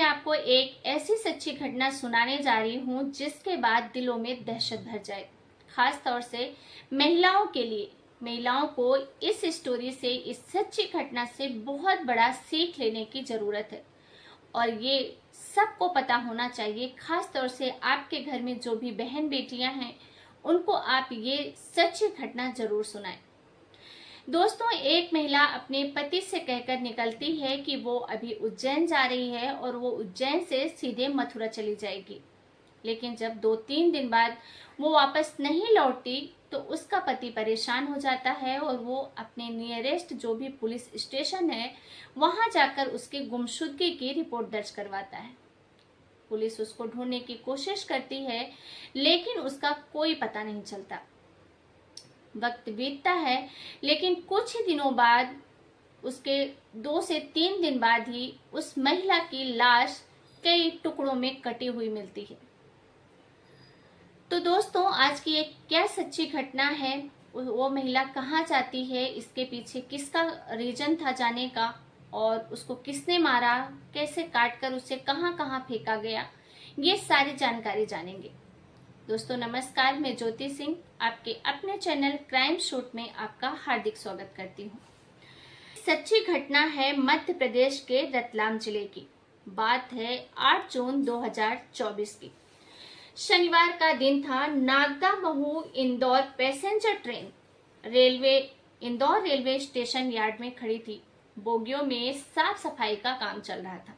आपको एक ऐसी सच्ची घटना सुनाने जा रही हूँ जिसके बाद दिलों में दहशत भर जाए। खास तौर से महिलाओं के लिए। महिलाओं को इस स्टोरी से, इस सच्ची घटना से बहुत बड़ा सीख लेने की जरूरत है और ये सबको पता होना चाहिए। खास तौर से आपके घर में जो भी बहन बेटियां हैं उनको आप ये सच्ची घटना जरूर सुनाएं। दोस्तों, एक महिला अपने पति से कहकर निकलती है कि वो अभी उज्जैन जा रही है और वो उज्जैन से सीधे मथुरा चली जाएगी। लेकिन जब 2-3 दिन बाद वो वापस नहीं लौटती तो उसका पति परेशान हो जाता है और वो अपने नियरेस्ट जो भी पुलिस स्टेशन है वहां जाकर उसकी गुमशुदगी की रिपोर्ट दर्ज करवाता है। पुलिस उसको ढूंढने की कोशिश करती है लेकिन उसका कोई पता नहीं चलता। वक्त बीतता है लेकिन कुछ ही दिनों बाद, उसके 2 से 3 दिन बाद ही उस महिला की लाश कई टुकड़ों में कटी हुई मिलती है। तो दोस्तों, आज की एक क्या सच्ची घटना है, वो महिला कहाँ जाती है, इसके पीछे किसका रीजन था जाने का और उसको किसने मारा, कैसे काटकर उसे कहाँ कहाँ फेंका गया, ये सारी जानकारी जानेंगे। दोस्तों नमस्कार, मैं ज्योति सिंह आपके अपने चैनल क्राइम शूट में आपका हार्दिक स्वागत करती हूँ। सच्ची घटना है मध्य प्रदेश के रतलाम जिले की। बात है 8 जून 2024 की। शनिवार का दिन था। Nagda Mhow Indore passenger train Indore railway station yard में खड़ी थी। बोगियों में साफ सफाई का काम चल रहा था।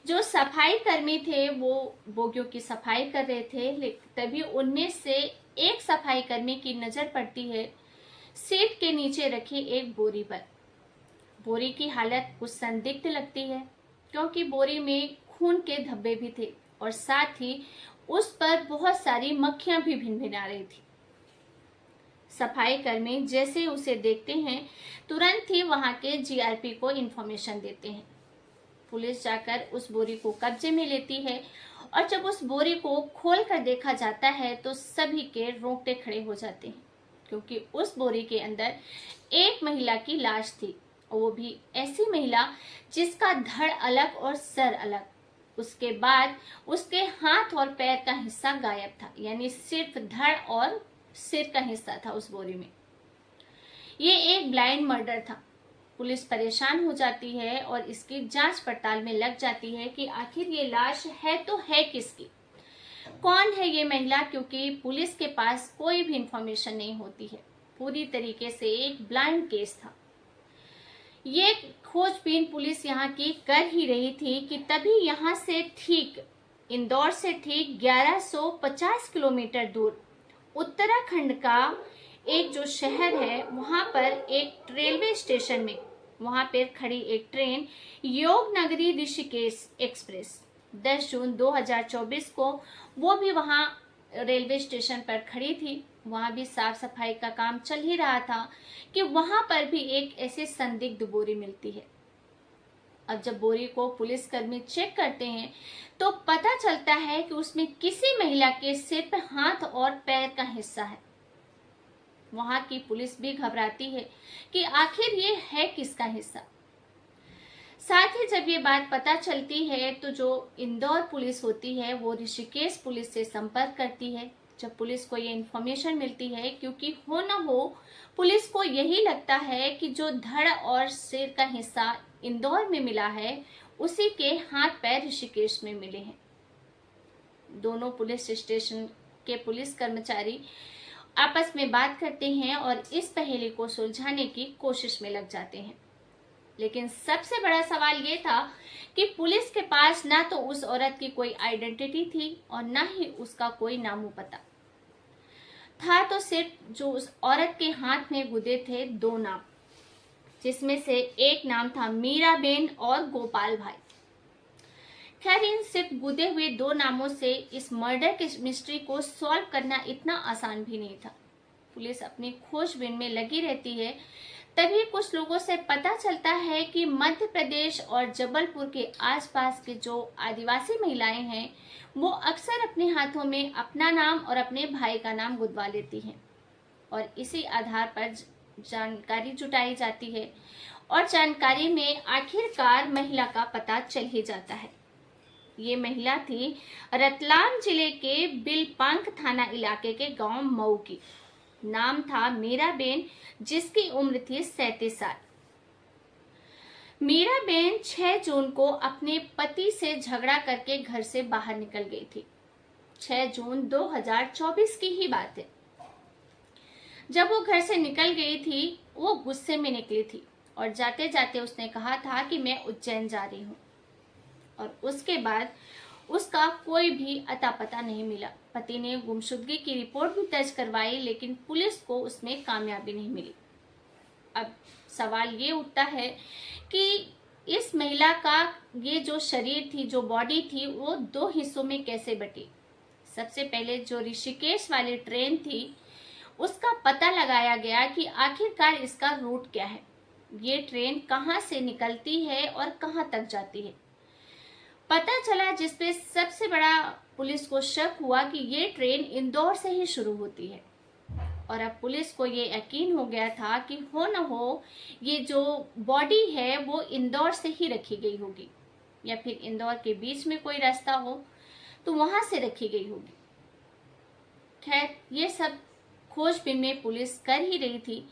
जो सफाई कर्मी थे वो बोगियों की सफाई कर रहे थे, तभी उनमें से एक सफाई कर्मी की नजर पड़ती है सीट के नीचे रखी एक बोरी पर। बोरी की हालत कुछ संदिग्ध लगती है क्योंकि बोरी में खून के धब्बे भी थे और साथ ही उस पर बहुत सारी मक्खियां भी भिनभिना रही थी। सफाई कर्मी जैसे उसे देखते हैं तुरंत ही वहां के जीआरपी को इन्फॉर्मेशन देते हैं। पुलिस जाकर उस बोरी को कब्जे में लेती है और जब उस बोरी को खोल कर देखा जाता है तो सभी के रोंगटे खड़े हो जाते हैं क्योंकि उस बोरी के अंदर एक महिला की लाश थी और वो भी ऐसी महिला जिसका धड़ अलग और सर अलग। उसके बाद उसके हाथ और पैर का हिस्सा गायब था, यानी सिर्फ धड़ और सिर का हिस्सा था उस बोरी में। ये एक ब्लाइंड मर्डर था। पुलिस परेशान हो जाती है और इसकी जांच पड़ताल में लग जाती है कि आखिर ये लाश है तो है किसकी, कौन है ये महिला, क्योंकि पुलिस के पास कोई भी इंफॉर्मेशन नहीं होती है। पूरी तरीके से एक ब्लाइंड केस था। ये खोजबीन पुलिस यहाँ की कर ही रही थी कि तभी यहाँ से ठीक इंदौर से ठीक 1150 किलोमीटर दूर उत्तराखंड का एक जो शहर है वहां पर एक रेलवे स्टेशन में वहां पर खड़ी एक ट्रेन योग नगरी ऋषिकेश एक्सप्रेस 10 जून 2024 को वो भी वहां रेलवे स्टेशन पर खड़ी थी। वहां भी साफ सफाई का काम चल ही रहा था कि वहां पर भी एक ऐसी संदिग्ध बोरी मिलती है। अब जब बोरी को पुलिसकर्मी चेक करते हैं तो पता चलता है कि उसमें किसी महिला के सिर्फ हाथ और पैर का हिस्सा है। वहां की पुलिस भी घबराती है कि आखिर ये है किसका हिस्सा। साथ ही जब ये बात पता चलती है तो जो इंदौर पुलिस होती है वो ऋषिकेश पुलिस से संपर्क करती है। जब पुलिस को ये इन्फॉर्मेशन मिलती है, क्योंकि हो न हो पुलिस को यही लगता है कि जो धड़ और सिर का हिस्सा इंदौर में मिला है उसी के हाथ पैर ऋषिकेश में मिले हैं। दोनों पुलिस स्टेशन के पुलिस कर्मचारी आपस में बात करते हैं और इस पहेली को सुलझाने की कोशिश में लग जाते हैं। लेकिन सबसे बड़ा सवाल ये था कि पुलिस के पास ना तो उस औरत की कोई आइडेंटिटी थी और ना ही उसका कोई नामो पता था। तो सिर्फ जो उस औरत के हाथ में गुदे थे 2 नाम, जिसमें से एक नाम था मीराबेन और गोपाल भाई। खैर, इन सिर्फ गुदे हुए 2 नामों से इस मर्डर की मिस्ट्री को सॉल्व करना इतना आसान भी नहीं था। पुलिस अपनी खोजबीन में लगी रहती है। तभी कुछ लोगों से पता चलता है कि मध्य प्रदेश और जबलपुर के आसपास के जो आदिवासी महिलाएं हैं वो अक्सर अपने हाथों में अपना नाम और अपने भाई का नाम गुदवा लेती हैं और इसी आधार पर जानकारी जुटाई जाती है और जानकारी में आखिरकार महिला का पता चल ही जाता है। ये महिला थी रतलाम जिले के बिलपांक थाना इलाके के गांव मऊ की। नाम था मीराबेन, जिसकी उम्र थी 37 साल। मीराबेन 6 जून को अपने पति से झगड़ा करके घर से बाहर निकल गई थी। 6 जून 2024 की ही बात है। जब वो घर से निकल गई थी, वो गुस्से में निकली थी और जाते जाते उसने कहा था कि मैं उज्जैन जा रही हूँ। और उसके बाद उसका कोई भी अता पता नहीं मिला। पति ने गुमशुदगी की रिपोर्ट भी दर्ज करवाई, लेकिन पुलिस को उसमें कामयाबी नहीं मिली। अब सवाल ये उठता है कि इस महिला का ये जो शरीर थी, जो बॉडी थी, वो 2 हिस्सों में कैसे बटी। सबसे पहले जो ऋषिकेश वाली ट्रेन थी, उसका पता लगाया गया कि आखिरकार इसका रूट क्या है, ये ट्रेन कहाँ से निकलती है और कहाँ तक जाती है। पता चला, जिसपे सबसे बड़ा पुलिस को शक हुआ कि ये ट्रेन इंदौर से ही शुरू होती है। और अब पुलिस को ये यकीन हो गया था कि हो न हो ये जो बॉडी है वो इंदौर से ही रखी गई होगी, या फिर इंदौर के बीच में कोई रास्ता हो तो वहां से रखी गई होगी। खैर, ये सब खोजबीन में पुलिस कर ही रही थी।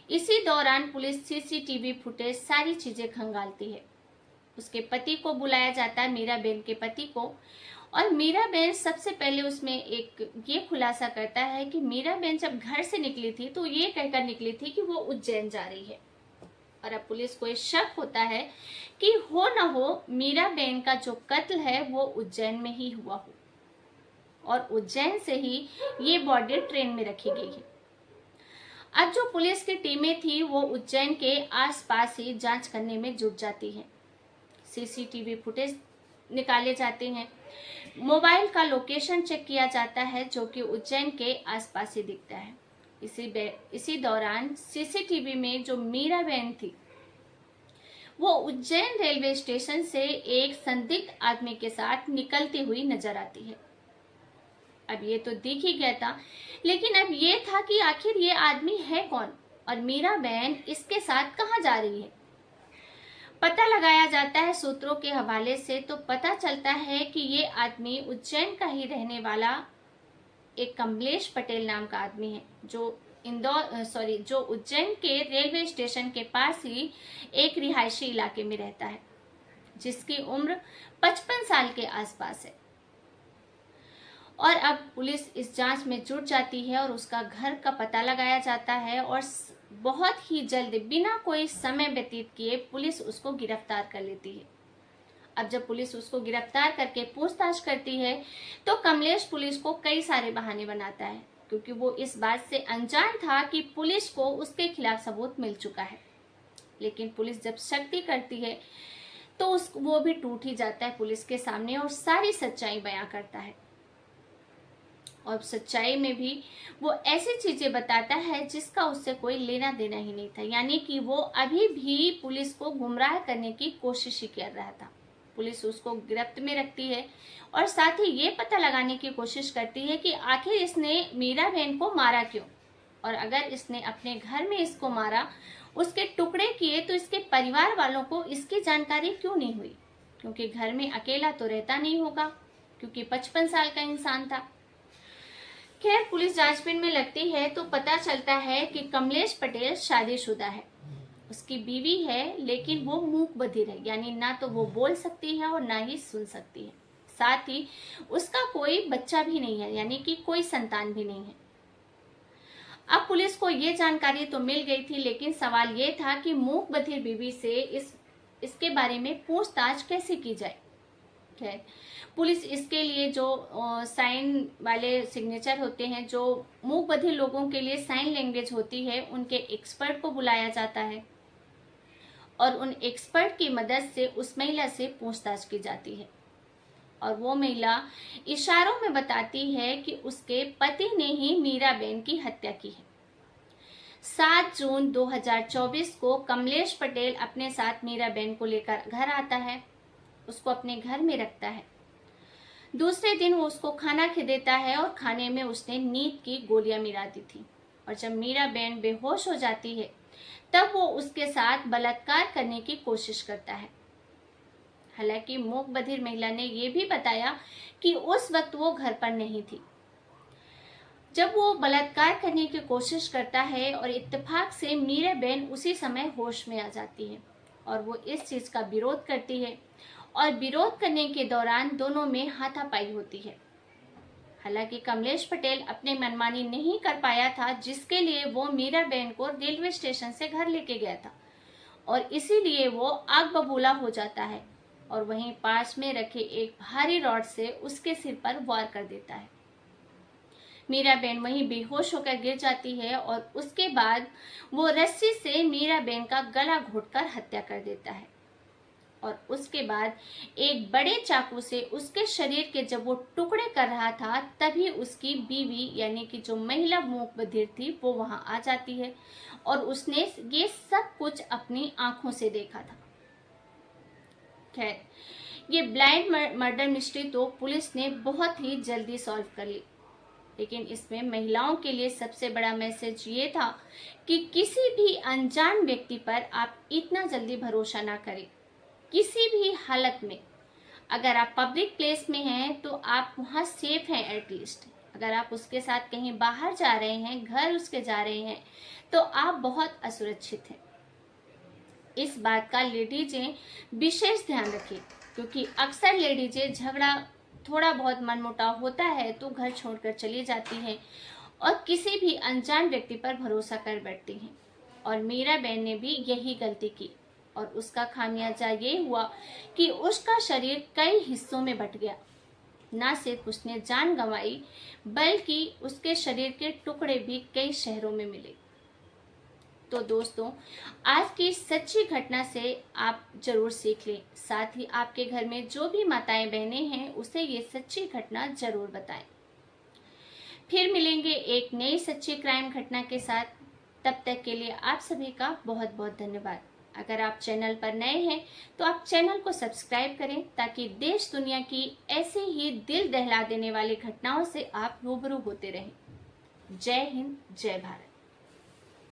इसी दौरान पुलिस सीसीटीवी फुटेज सारी चीजें खंगालती है। उसके पति को बुलाया जाता है, मीराबेन के पति को, और मीराबेन सबसे पहले उसमें एक ये खुलासा करता है कि मीराबेन जब घर से निकली थी तो ये कहकर निकली थी कि वो उज्जैन जा रही है। और अब पुलिस को शक होता है कि हो न हो मीराबेन का जो कत्ल है वो उज्जैन में ही हुआ हो और उज्जैन से ही ये बॉडी ट्रेन में रखी गई है। अब जो पुलिस की टीमें थी वो उज्जैन के आसपास ही जांच करने में जुट जाती हैं। सीसीटीवी फुटेज निकाले जाते हैं, मोबाइल का लोकेशन चेक किया जाता है जो कि उज्जैन के आसपास ही दिखता है। इसी दौरान सीसीटीवी में जो मीराबेन थी वो उज्जैन रेलवे स्टेशन से एक संदिग्ध आदमी के साथ निकलती हुई नजर आती है। अब ये तो दिख ही गया था, लेकिन अब ये था कि आखिर ये आदमी है कौन और मीराबेन इसके साथ कहाँ जा रही है। पता लगाया जाता है सूत्रों के हवाले से, तो पता चलता है कि ये आदमी उज्जैन का ही रहने वाला एक कमलेश पटेल नाम का आदमी है, जो उज्जैन के रेलवे स्टेशन के पास ही एक रिहायशी इलाके में रहता है, जिसकी उम्र 55 साल के आसपास है। और अब पुलिस इस जांच में जुट जाती है और उसका घर का पता लगाया जाता है और बहुत ही जल्द, बिना कोई समय व्यतीत किए, पुलिस उसको गिरफ्तार कर लेती है। अब जब पुलिस उसको गिरफ्तार करके पूछताछ करती है तो कमलेश पुलिस को कई सारे बहाने बनाता है, क्योंकि वो इस बात से अनजान था कि पुलिस को उसके खिलाफ सबूत मिल चुका है। लेकिन पुलिस जब सख्ती करती है तो वो भी टूट ही जाता है पुलिस के सामने और सारी सच्चाई बयां करता है। और सच्चाई में भी वो ऐसी चीजें बताता है जिसका उससे कोई लेना देना ही नहीं था, यानी कि वो अभी भी पुलिस को गुमराह करने की कोशिश ही कर रहा था। पुलिस उसको गिरफ्त में रखती है और साथ ही ये पता लगाने की कोशिश करती है कि आखिर इसने मीराबेन को मारा क्यों, और अगर इसने अपने घर में इसको मारा, उसके टुकड़े किए, तो इसके परिवार वालों को इसकी जानकारी क्यों नहीं हुई, क्योंकि घर में अकेला तो रहता नहीं होगा, क्योंकि 55 साल का इंसान था। खैर, पुलिस जांचबीन में लगती है तो पता चलता है कि कमलेश पटेल शादीशुदा है, उसकी बीवी है, लेकिन वो मूक बधिर है, यानी ना तो वो बोल सकती है और ना ही सुन सकती है। साथ ही उसका कोई बच्चा भी नहीं है, यानी कि कोई संतान भी नहीं है। अब पुलिस को ये जानकारी तो मिल गई थी, लेकिन सवाल ये था कि मूक बधिर बीवी से इसके बारे में पूछताछ कैसे की जाए। खैर, पुलिस इसके लिए जो साइन वाले सिग्नेचर होते हैं, जो मूक बधिर लोगों के लिए साइन लैंग्वेज होती है, उनके एक्सपर्ट को बुलाया जाता है और उन एक्सपर्ट की मदद से उस महिला से पूछताछ की जाती है। और वो महिला इशारों में बताती है कि उसके पति ने ही मीराबेन की हत्या की है। 7 जून 2024 को कमलेश पटेल अपने साथ मीराबेन को लेकर घर आता है, उसको अपने घर में रखता है। दूसरे दिन वो उसको खाना खिलाता है और खाने में उसने नींद की गोलियां मिला दी थी। और जब मीराबेन बेहोश हो जाती है तब वो उसके साथ बलात्कार करने की कोशिश करता है। हालांकि मूक बधिर महिला ने यह भी बताया कि उस वक्त वो घर पर नहीं थी जब वो बलात्कार करने की कोशिश करता है और इत्तेफाक से मीराबेन उसी समय होश में आ जाती है और वो इस चीज का विरोध करती है और विरोध करने के दौरान दोनों में हाथापाई होती है। हालांकि कमलेश पटेल अपने मनमानी नहीं कर पाया था, जिसके लिए वो मीराबेन को रेलवे स्टेशन से घर लेके गया था और इसीलिए वो आग बबूला हो जाता है और वहीं पास में रखे एक भारी रॉड से उसके सिर पर वार कर देता है। मीराबेन वहीं बेहोश होकर गिर जाती है और उसके बाद वो रस्सी से मीराबेन का गला घोंटकर हत्या कर देता है और उसके बाद एक बड़े चाकू से उसके शरीर के जब वो टुकड़े कर रहा था तभी उसकी बीवी यानी कि जो महिला मूक बधिर थी वो वहां आ जाती है और उसने ये सब कुछ अपनी आंखों से देखा था। खैर, ये ब्लाइंड मर्डर मिस्ट्री तो पुलिस ने बहुत ही जल्दी सॉल्व कर ली, लेकिन इसमें महिलाओं के लिए सबसे बड़ा मैसेज ये था कि किसी भी अनजान व्यक्ति पर आप इतना जल्दी भरोसा ना करें। किसी भी हालत में अगर आप पब्लिक प्लेस में हैं तो आप वहां सेफ हैं एटलीस्ट। अगर आप उसके साथ कहीं बाहर जा रहे हैं, घर उसके जा रहे हैं, तो आप बहुत असुरक्षित हैं। इस बात का लेडीजें विशेष ध्यान रखें, क्योंकि अक्सर लेडीजें झगड़ा थोड़ा बहुत मनमुटाव होता है तो घर छोड़कर चली जाती हैं और किसी भी अनजान व्यक्ति पर भरोसा कर बैठती हैं। और मीराबेन ने भी यही गलती की और उसका खामियाजा ये हुआ कि उसका शरीर कई हिस्सों में बट गया। न सिर्फ उसने जान गंवाई बल्कि उसके शरीर के टुकड़े भी कई शहरों में मिले। तो दोस्तों, आज की सच्ची घटना से आप जरूर सीख लें। साथ ही आपके घर में जो भी माताएं बहनें हैं उसे ये सच्ची घटना जरूर बताएं। फिर मिलेंगे एक नई सच्ची क्राइम घटना के साथ। तब तक के लिए आप सभी का बहुत बहुत धन्यवाद। अगर आप चैनल पर नए हैं तो आप चैनल को सब्सक्राइब करें ताकि देश दुनिया की ऐसे ही दिल दहला देने वाली घटनाओं से आप रूबरू होते रहें। जय हिंद, जय भारत।